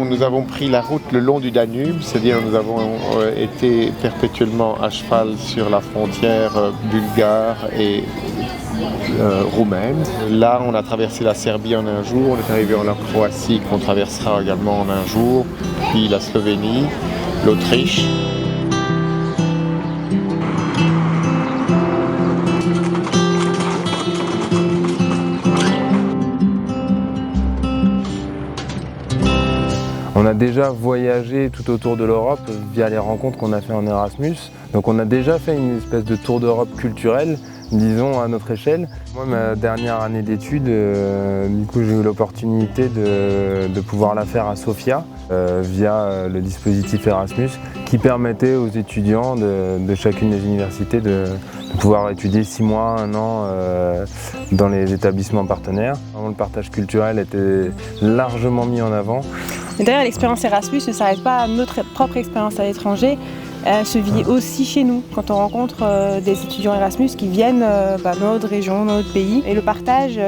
nous avons pris la route le long du Danube, c'est-à-dire nous avons été perpétuellement à cheval sur la frontière bulgare et roumaine. Là, on a traversé la Serbie en un jour, on est arrivé en Croatie qu'on traversera également en un jour, puis la Slovénie, l'Autriche. On a déjà voyagé tout autour de l'Europe via les rencontres qu'on a fait en Erasmus. Donc on a déjà fait une espèce de tour d'Europe culturel, disons à notre échelle. Moi, ma dernière année d'études, du coup, j'ai eu l'opportunité de pouvoir la faire à Sofia via le dispositif Erasmus qui permettait aux étudiants de chacune des universités de pouvoir étudier 6 mois, 1 an dans les établissements partenaires. Vraiment, le partage culturel était largement mis en avant. Et d'ailleurs, l'expérience Erasmus ne s'arrête pas à notre propre expérience à l'étranger, elle se vit aussi chez nous, quand on rencontre des étudiants Erasmus qui viennent dans notre région, dans notre pays, et le partage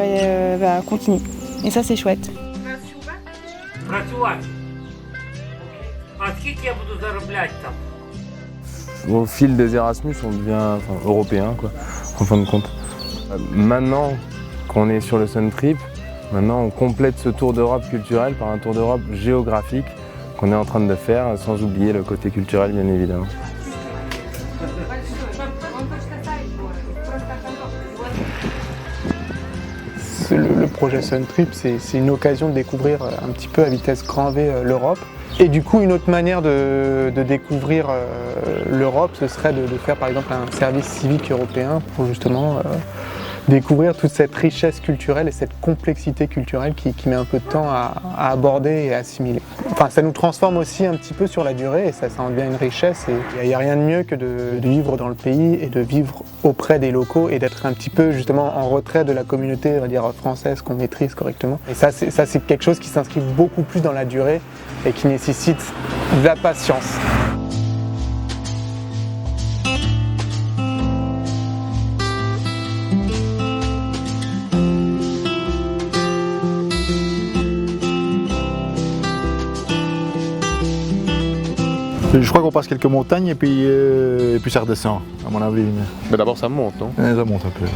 continue. Et ça, c'est chouette. Au fil des Erasmus, on devient européen, quoi, en fin de compte. Maintenant qu'on est sur le Sun Trip, maintenant on complète ce tour d'Europe culturel par un tour d'Europe géographique qu'on est en train de faire, sans oublier le côté culturel bien évidemment. Le projet Sun Trip, c'est une occasion de découvrir un petit peu à vitesse grand V l'Europe. Et du coup, une autre manière de découvrir l'Europe, ce serait de faire par exemple un service civique européen pour justement découvrir toute cette richesse culturelle et cette complexité culturelle qui met un peu de temps à aborder et à assimiler. Enfin, ça nous transforme aussi un petit peu sur la durée et ça en devient une richesse. Et il n'y a rien de mieux que de vivre dans le pays et de vivre auprès des locaux et d'être un petit peu justement en retrait de la communauté, on va dire, française qu'on maîtrise correctement. Et ça, c'est quelque chose qui s'inscrit beaucoup plus dans la durée et qui nécessite de la patience. Je crois qu'on passe quelques montagnes et puis ça redescend, à mon avis. Mais d'abord ça monte, non? Ça monte un peu.